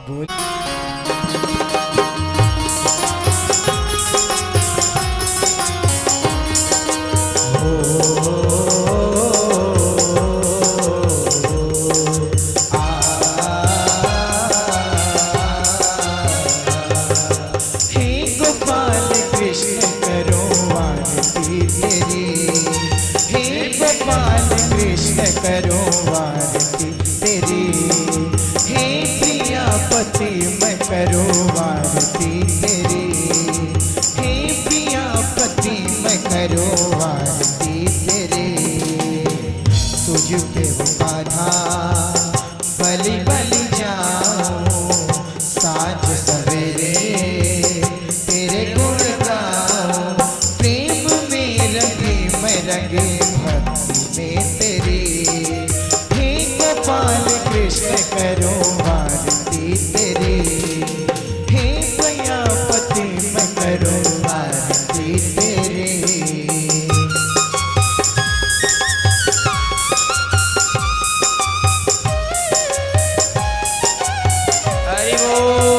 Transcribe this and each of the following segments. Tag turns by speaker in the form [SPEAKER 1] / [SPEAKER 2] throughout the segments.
[SPEAKER 1] बोल करो आरती तेरी, हे प्रिया पति मैं करो आरती तेरी, हे प्रिया पति मैं करो आरती तेरी। तुझके बाधा बलि बलि जाऊं साँझ सवेरे तेरे गुण गाऊं, प्रेम में रंगे मैं रंगे भक्ति में तेरी। गोपाल कृष्ण करो आरती तेरी, हे प्रजापति मैं करो आरती तेरी। हरि बोल।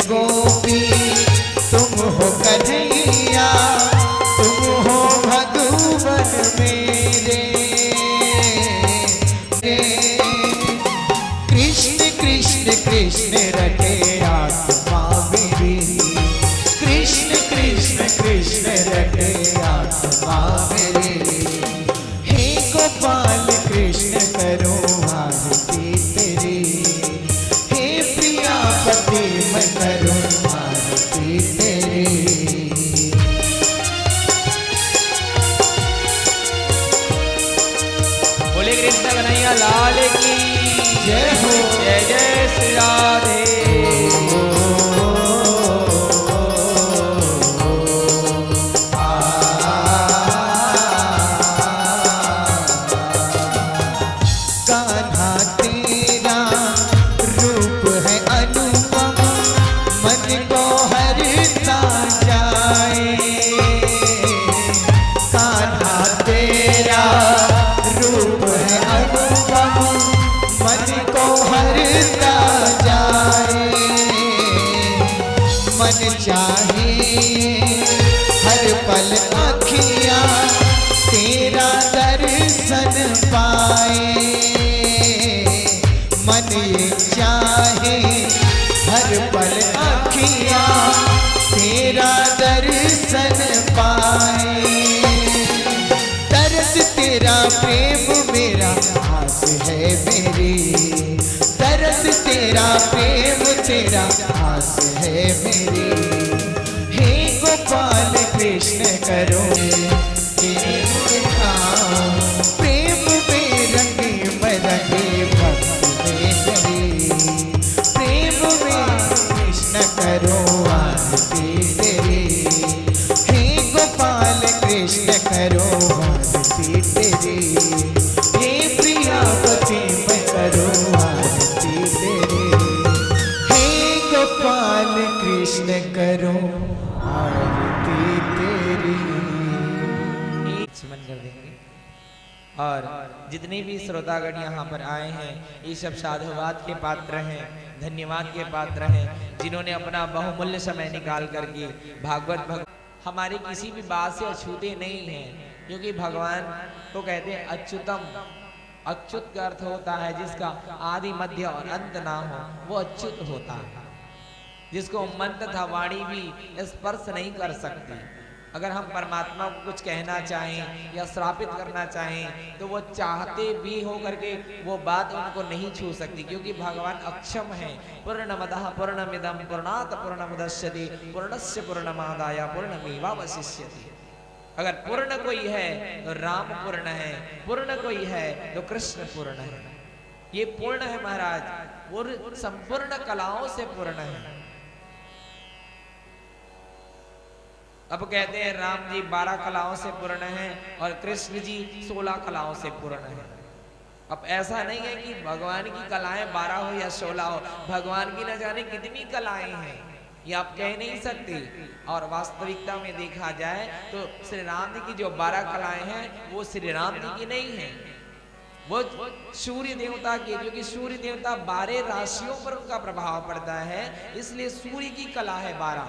[SPEAKER 1] गोपी तुम हो कन्हैया, तुम हो भगवान मेरे। कृष्ण कृष्ण कृष्ण रटे आत्मा मेरी, कृष्ण कृष्ण कृष्ण रटे आत्मा मेरी। हे गोपाल कृष्ण करो आरती तेरी, हे प्रियापति मैं करो आरती तेरी।
[SPEAKER 2] बोले कृष्ण कन्हैया लाल की
[SPEAKER 1] जय हो।
[SPEAKER 2] जय जय श्री राधे।
[SPEAKER 1] कान्हा तेरा रूप है अनुपम, मन को हरता जाए। कान्हा तेरा रूप है अनुपम, मन को हरता जाए। मन चाहे हर पल आँखियाँ तेरा दर्शन पाए। मन ये चाहे हर पल आँखियाँ तेरा दर्शन पाए। तरस तेरा प्रेम मेरा आस है मेरी, तरस तेरा प्रेम तेरा आस है मेरी। हे गोपाल कृष्ण करो तेरे गुण गाऊं, प्रेम में रंगे मैं रंगे भक्ति में तेरी। प्रेम में कृष्ण करो आरती तेरी, हे गोपाल कृष्ण करो आरती तेरी, हे प्रियापति मैं करो आरती तेरी। हे गोपाल कृष्ण करो आरती तेरी।
[SPEAKER 2] सुमन कर देंगे। और जितने भी श्रोतागण यहाँ पर आए हैं ये सब साधुवाद के पात्र हैं, धन्यवाद के पात्र हैं, जिन्होंने अपना बहुमूल्य समय निकाल करके भागवत हमारे किसी भी बात से अछूते नहीं हैं, क्योंकि भगवान को कहते हैं अच्युतम। अच्युत का अर्थ होता है जिसका आदि मध्य और अंत ना हो, वो अच्युत होता है। जिसको मन तथा वाणी भी स्पर्श नहीं कर सकती। अगर हम परमात्मा को कुछ कहना चाहें या श्रापित करना चाहें तो वो चाहते भी हो करके वो बात उनको नहीं छू सकती, क्योंकि भगवान अक्षम है। पूर्णमदः पूर्णमिदं पूर्णात् पूर्णमुदच्यते पूर्णस्य पूर्णमादाय पूर्णमेवावशिष्यते। अगर पूर्ण कोई है तो राम पूर्ण है, पूर्ण कोई है तो कृष्ण पूर्ण है। ये पूर्ण है महाराज, संपूर्ण कलाओं से पूर्ण है। अब कहते हैं राम जी 12 कलाओं से पूर्ण है और कृष्ण जी 16 कलाओं से पूर्ण है। अब ऐसा नहीं है कि भगवान की कलाएं 12 हो या 16 हो, भगवान की न जाने कितनी कलाएं हैं, ये आप कह नहीं सकते। और वास्तविकता में देखा जाए तो श्री राम जी की जो 12 कलाएं हैं वो श्री राम जी की नहीं है, वो सूर्य देवता की, क्योंकि सूर्य देवता 12 राशियों पर उनका प्रभाव पड़ता है, इसलिए सूर्य की कला है 12।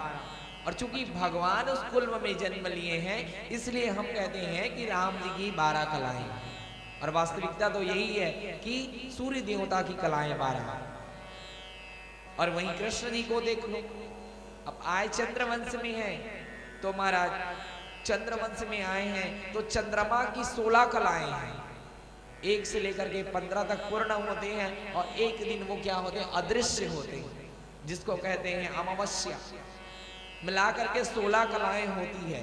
[SPEAKER 2] और चूंकि भगवान उस कुल में जन्म लिए हैं, इसलिए हम कहते हैं कि राम जी की 12 कलाएं। और वास्तविकता तो यही है कि सूर्य देवता की कलाएं 12। और वहीं कृष्ण जी को देख लो, अब आए चंद्रवंश में है तो महाराज चंद्रवंश में आए हैं तो चंद्रमा की 16 कलाएं हैं, 1 से लेकर के 15 तक पूर्ण होते हैं और एक दिन वो क्या होते हैं, अदृश्य होते हैं, जिसको कहते हैं अमावस्या। मिलाकर के 16 कलाएं होती है।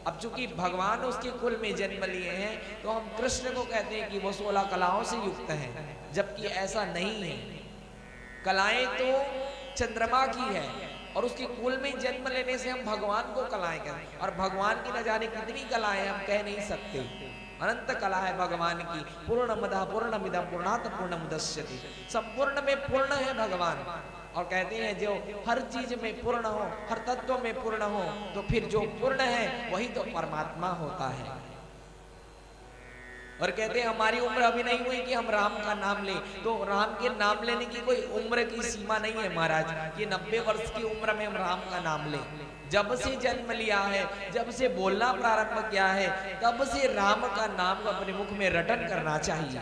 [SPEAKER 2] अब चूंकि भगवान उसके कुल में जन्म लिए हैं तो हम कृष्ण को कहते हैं कि वो 16 कलाओं से युक्त हैं, जबकि ऐसा नहीं है। कलाएं तो चंद्रमा की है और उसके कुल में जन्म लेने से हम भगवान को कलाएं कहते हैं, और भगवान की न जाने कितनी कलाएं हम कह नहीं सकते। अनंत कला है भगवान की। पूर्णमदः पूर्णमिदं पूर्णात् पूर्णमुदच्यते, संपूर्ण में पूर्ण है भगवान। और कहते हैं जो हर चीज में पूर्ण हो, हर तत्व में पूर्ण हो, तो फिर जो पूर्ण है वही तो परमात्मा होता है। और कहते हैं हमारी उम्र अभी नहीं हुई कि हम राम का नाम लें, तो राम के नाम लेने की कोई उम्र की सीमा नहीं है महाराज, कि 90 वर्ष की उम्र में हम राम का नाम लें। जब से जन्म लिया है, जब से बोलना प्रारंभ किया है, तब से राम का नाम को अपने मुख में रटन करना चाहिए,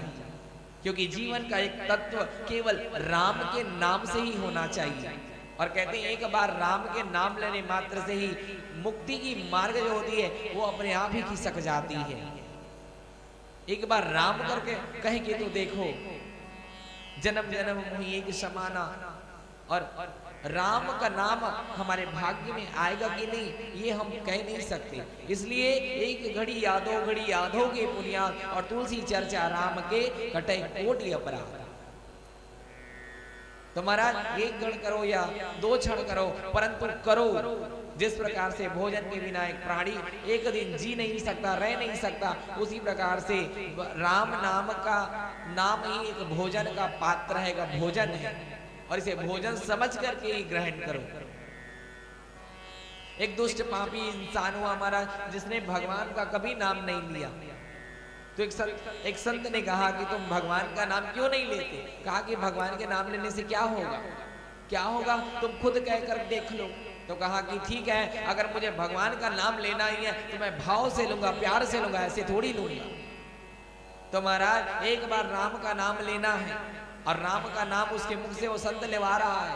[SPEAKER 2] क्योंकि जीवन का एक तत्व केवल राम के नाम से ही होना चाहिए। और कहते हैं एक बार राम के नाम लेने मात्र से ही मुक्ति की मार्ग जो होती है वो अपने आप ही खिसक जाती है। एक बार राम करके कहे कि तो देखो, जन्म जन्म मोहि एक समाना, और राम का नाम हमारे भाग्य में आएगा कि नहीं ये हम कह नहीं सकते। इसलिए एक घड़ी यादो घड़ी यादों के पुनियाद, और तुलसी चर्चा राम के कटे कोटि अपराध। तो महाराज एक क्षण करो या 2 क्षण करो, परंतु करो। जिस प्रकार से भोजन के बिना एक प्राणी एक दिन जी नहीं सकता, रह नहीं सकता, उसी प्रकार से राम नाम का नाम ही एक भोजन का पात्र है, का भोजन है, और इसे भोजन समझ करके ही ग्रहण करो। एक दुष्ट पापी इंसान हुआ हमारा, जिसने भगवान का कभी नाम नहीं लिया। तो एक संत ने कहा कि तुम भगवान का नाम क्यों नहीं लेते? कहा कि भगवान के नाम लेने से क्या होगा, क्या होगा तुम खुद कहकर देख लो। तो कहा कि ठीक है, अगर मुझे भगवान का नाम लेना ही है तो मैं भाव से लूंगा, प्यार से लूंगा, ऐसे थोड़ी लूंगा। तो महाराज एक बार राम का नाम लेना है, और राम का नाम उसके मुख से वो संत लेवा रहा है,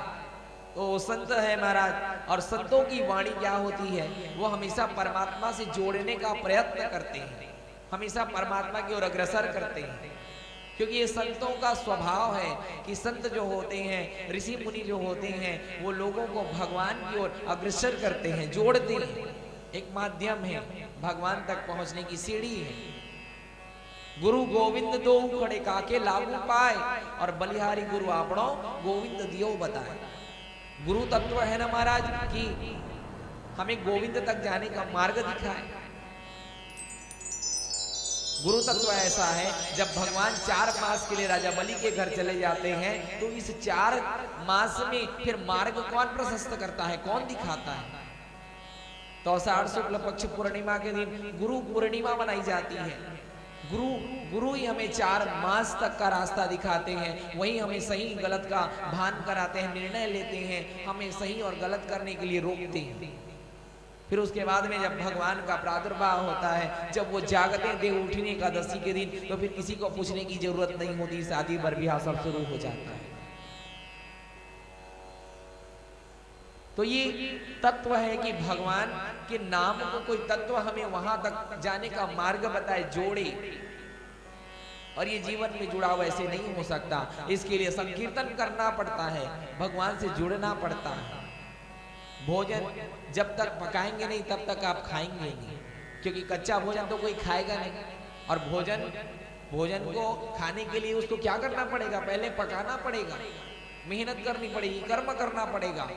[SPEAKER 2] तो वो संत है महाराज। और संतों की वाणी क्या होती है, वो हमेशा परमात्मा से जोड़ने का प्रयत्न करते हैं, हमेशा परमात्मा की ओर अग्रसर करते हैं। क्योंकि ये संतों का स्वभाव है कि संत जो होते हैं, ऋषि मुनि जो होते हैं, वो लोगों को भगवान की ओर अग्रसर करते हैं, जोड़ते हैं। एक माध्यम है, भगवान तक पहुंचने की सीढ़ी है। गुरु गोविंद दो खड़े काके लागू पाए, और बलिहारी गुरु आपणो गोविंद दियो बताए। गुरु तत्व है ना महाराज कि हमें गोविंद तक जाने का मार्ग दिखाए। गुरु तत्व ऐसा है, जब भगवान 4 मास के लिए राजा बलि के घर चले जाते हैं, तो इस 4 मास में फिर मार्ग कौन प्रशस्त करता है, कौन दिखाता है? तो आषाढ़ शुक्ल पक्ष पूर्णिमा के दिन गुरु पूर्णिमा मनाई जाती है। गुरु ही हमें 4 मास तक का रास्ता दिखाते हैं, वही हमें सही गलत का भान कराते हैं, निर्णय लेते हैं, हमें सही और गलत करने के लिए रोकते हैं। फिर उसके बाद में जब भगवान का प्रादुर्भाव होता है, जब वो जागते हैं देव उठनी एकादशी के दिन, तो फिर किसी को पूछने की जरूरत नहीं होती, शादी बरबियाह सब शुरू हो जाता है। तो ये तत्व है कि भगवान के नाम को कोई तत्व हमें वहां तक जाने का मार्ग बताए, जोड़े। और ये जीवन में जुड़ा हुआ ऐसे नहीं हो सकता, इसके लिए संकीर्तन करना पड़ता है, भगवान से जुड़ना पड़ता है। भोजन जब तक पकाएंगे नहीं तब तक आप खाएंगे नहीं। क्योंकि कच्चा भोजन तो कोई खाएगा नहीं। और भोजन को खाने के लिए उसको क्या करना पड़ेगा, पहले पकाना पड़ेगा, मेहनत करनी पड़ेगी, कर्म करना पड़ेगा।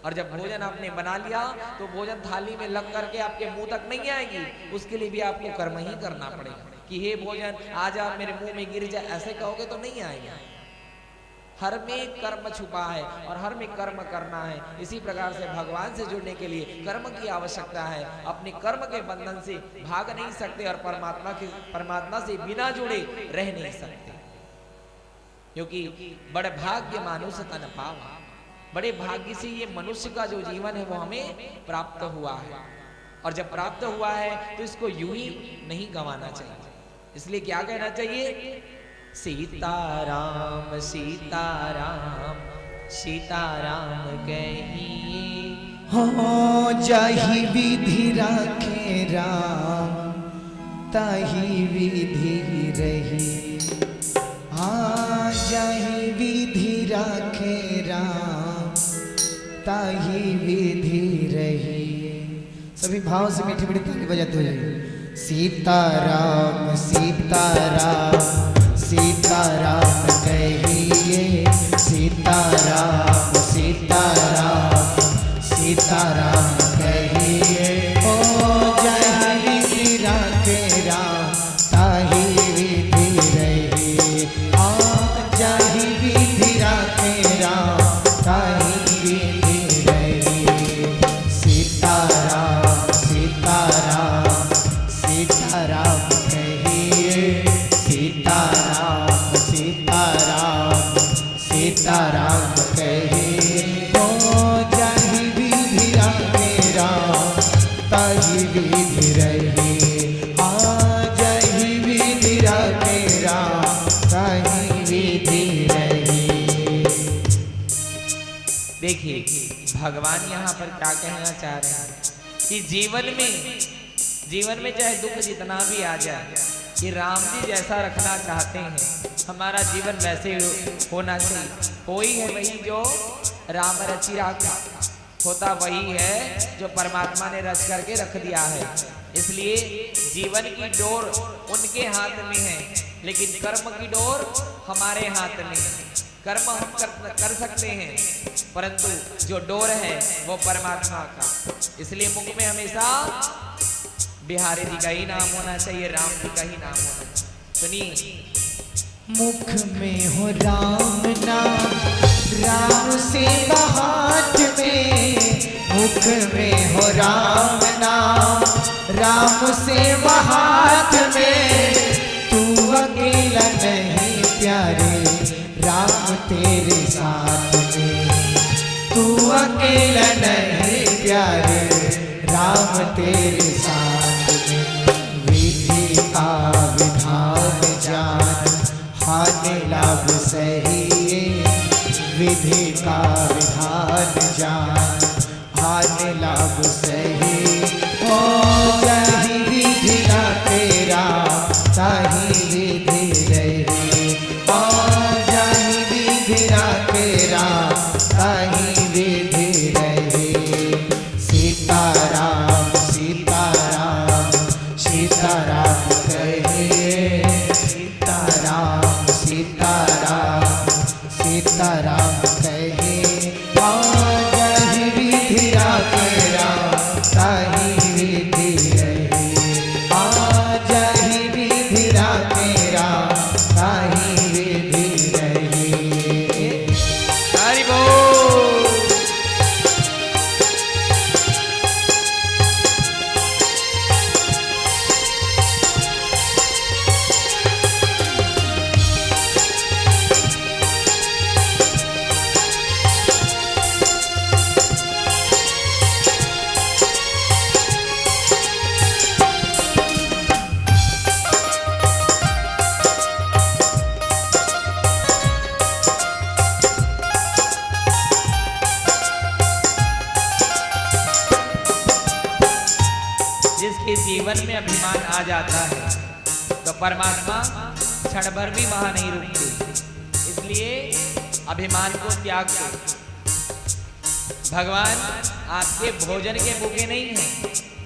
[SPEAKER 2] और जब भोजन आपने बना लिया तो भोजन थाली में लग करके आपके मुंह तक नहीं आएगी, उसके लिए भी आपको कर्म ही करना पड़ेगा कि हे भोजन आ जा मेरे मुंह में गिर जा, ऐसे कहोगे तो नहीं आएगा। हर में कर्म छुपा है और हर में कर्म करना है। इसी प्रकार से भगवान से जुड़ने के लिए कर्म की आवश्यकता है। अपने कर्म के बंधन से भाग नहीं सकते और परमात्मा से बिना जुड़े रह नहीं सकते, क्योंकि बड़े भाग्य मानुष तन पावा, बड़े भाग्य से ये मनुष्य का जो जीवन है वो हमें प्राप्त हुआ है। और जब प्राप्त हुआ है तो इसको यूं ही नहीं गंवाना चाहिए। इसलिए क्या कहना चाहिए, सीताराम सीताराम सीताराम कहिए,
[SPEAKER 1] हो जाहि विधि राखे राम ताहि विधि रही। हाँ जाहि विधि राखे राम ताहि विधि रही। सभी भाव से मीठी मीठी ताली बजाते हुए सीताराम सीताराम सीताराम कहिए, सीताराम सीताराम सीताराम कहिए। ओ जाहि विधि राखे राम ताहि विधि रही। आ जाहि विधि राखे राम ताहि विधि रही। सीताराम सीताराम सीताराम कहिए, सीताराम सीताराम सीताराम कहिए। ओ जाहि विधि राखे राम ताहि विधि रही। आ जाहि विधि राखे राम ताहि विधि रही।
[SPEAKER 2] देखिए भगवान यहाँ पर क्या कहना चाह रहे हैं कि जीवन में चाहे दुख जितना भी आ जाए, कि राम जी जैसा रखना चाहते हैं हमारा जीवन वैसे होना चाहिए। कोई है वही जो राम रचि राखा, होता वही है जो परमात्मा ने रच करके रख दिया है। इसलिए जीवन की डोर उनके हाथ में है, लेकिन कर्म की डोर हमारे हाथ में है। कर्म हम कर सकते हैं, परंतु जो डोर है वो परमात्मा का। इसलिए मुख में हमेशा बिहारी जी का ही नाम होना चाहिए, राम जी का ही नाम होना चाहिए। सुनिए,
[SPEAKER 1] मुख में हो राम नाम राम से हाथ में। मुख में हो राम नाम राम से हाथ में। तू अकेला नहीं प्यारे राम तेरे साथ में। तू अकेला नहीं प्यारे राम तेरे साथ में। विधि का विधान जान हानि लाभ सही। विधि का विधान जान हानि लाभ सही। ओ जाहि विधि राखे राम ताहि विधि रही। ओ जाहि विधि राखे राम ताहि विधि रही। सीताराम सीताराम सीताराम कहिए, सीताराम सीताराम सीताराम कहिए। आ जाहि विधि राखे राम ताहि विधि रही। आ जाहि विधि राखे राम ताहि विधि रही।
[SPEAKER 2] हरि बोल। जिसके जीवन में अभिमान आ जाता है तो परमात्मा क्षण भर भी वहां नहीं रुकते। इसलिए अभिमान को त्याग दो। भगवान आपके भोजन के भूखे नहीं हैं,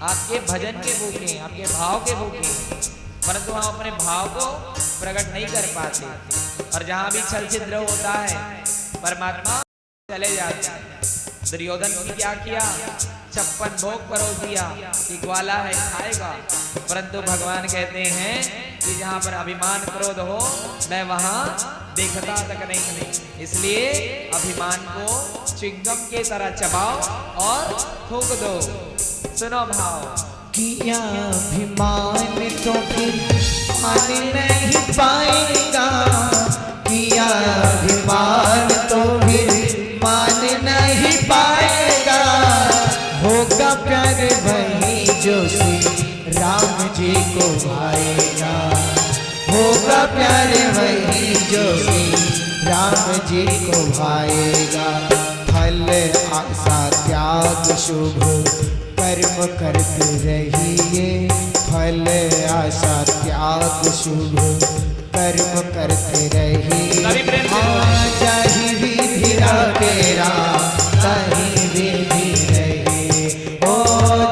[SPEAKER 2] आपके भजन के भूखे हैं, आपके भाव के भूखे हैं, परंतु हम अपने भाव को प्रकट नहीं कर पाते। और जहां भी छल छिद्र होता है परमात्मा चले जाते हैं। दुर्योधन ने क्या किया? 56 भोग परोस दिया कि ग्वाला है खाएगा, परंतु भगवान कहते हैं कि जहां पर अभिमान क्रोध हो मैं वहां देखता तक नहीं। इसलिए अभिमान को च्युइंगम के तरह चबाओ और थूक दो। सुनो भाव।
[SPEAKER 1] किया अभिमान तो फिर मान नहीं पाएगा, किया अभिमान तो फिर मान नहीं पाएगा। होगा प्यार वही जो श्री राम जी को भाएगा, होगा प्यार वही जो श्री राम जी को भाएगा। फल आशा त्याग शुभ कर्म करते रहिए, फल आशा त्याग शुभ कर्म करते रहिए। जाहि विधि तेरा कहीं विधि रहिए, ओ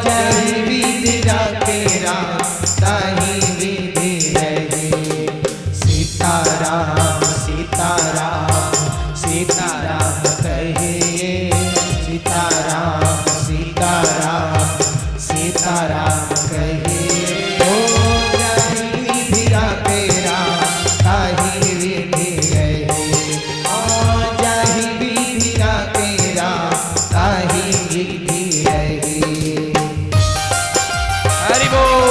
[SPEAKER 1] जाहि विधि तेरा कहीं विधि रहिए। सीताराम सीताराम सीताराम कहिए, सीताराम सीताराम सीताराम कहिए। ओ जाहि विधि तेरा कहीं विधि रहिए, ओ जाहि विधि तेरा कहीं विधि रहिए।
[SPEAKER 2] हरि बोल।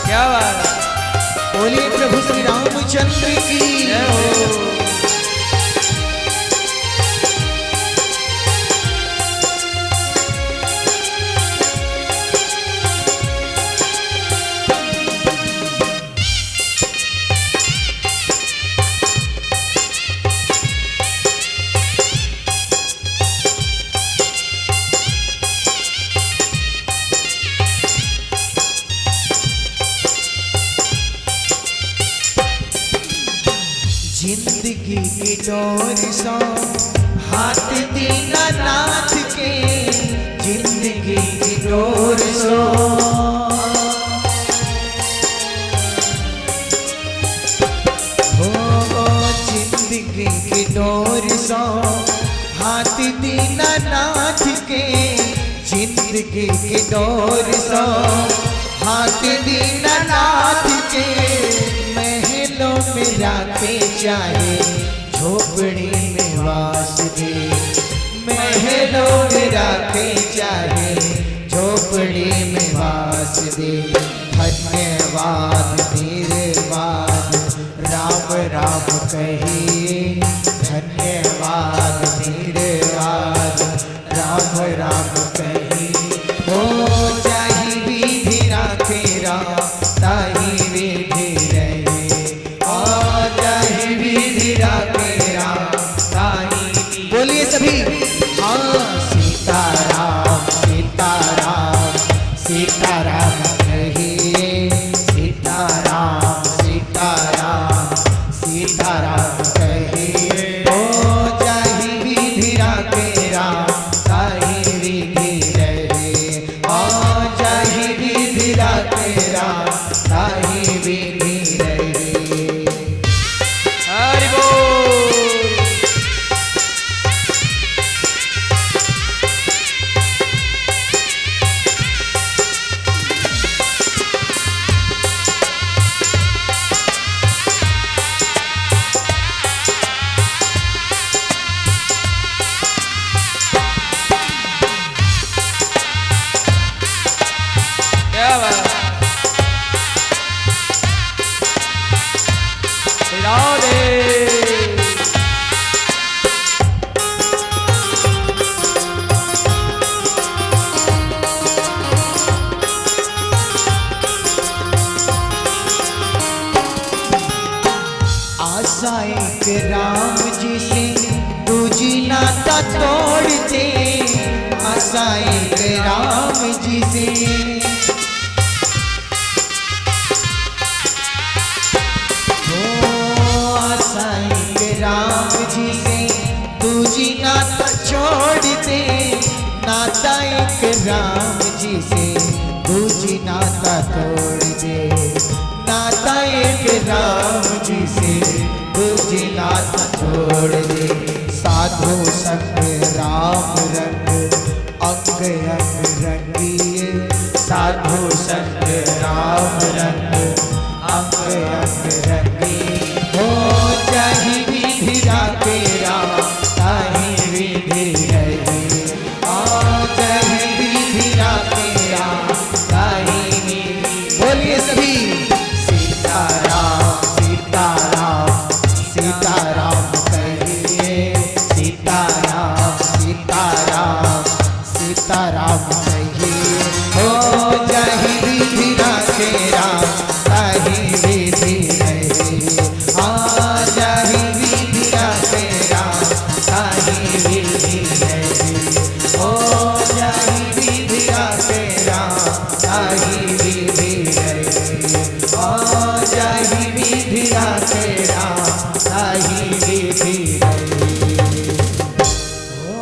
[SPEAKER 2] क्या बात है?
[SPEAKER 1] बोलिए प्रभु श्री रामचंद्र की
[SPEAKER 2] जय हो।
[SPEAKER 1] जिंदगी की डोर सो हाथ दीनानाथ के, जिंदगी की डोर सो हो, जिंदगी की डोर सो हाथ दीनानाथ के, जिंदगी की डोर सो हाथ दीनानाथ के। महलों में राखे चाहे झोपड़ी में वास दे, महलों में राखे चाहे झोपड़ी में वास दे। धन्यवाद धीरवाद राम राम कहिए, धन्यवाद धीरवाद राम राम कहिए। ओ जाहि विधि राखे राम ताहि विधि रहे, ओ जाहि विधि राखे राम ताहि विधि। बोलिए सभी। हाँ सीताराम सीताराम सीताराम कहिए, सीताराम सीताराम सीताराम कहिए। ओ जाहि विधि राखे राम ताहि विधि रहिए। नाता एक राम जी से दूजी नाता तोड़ दे, नाता एक राम जी से दूजी नाता तोड़ दे। साधु संग राम रंग अंग अंग रंगिए, साधु संग राम रंग अंग अंग रंगिए। हो जाहि विधि राखे राम ताहि विधि रही, जाहि विधि राखे राम ताहि विधि। बोलिए सभी सीताराम सीताराम सीताराम कहिए, सीताराम सीताराम सीताराम कहिए। हो जाहि विधि राखे राम ताहि विधि रही, जाहि विधि राखे राम ताहि विधि रही। हो जाहि विधि राखे राम ताहि विधि रही, जाहि विधि राखे राम ताहि विधि रही। हो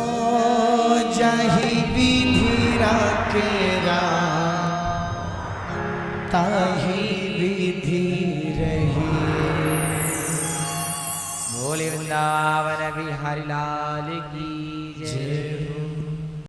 [SPEAKER 1] जाहि विधि राखे राम ताहि विधि रही।
[SPEAKER 2] बोले वृंदावन बिहारी लाल की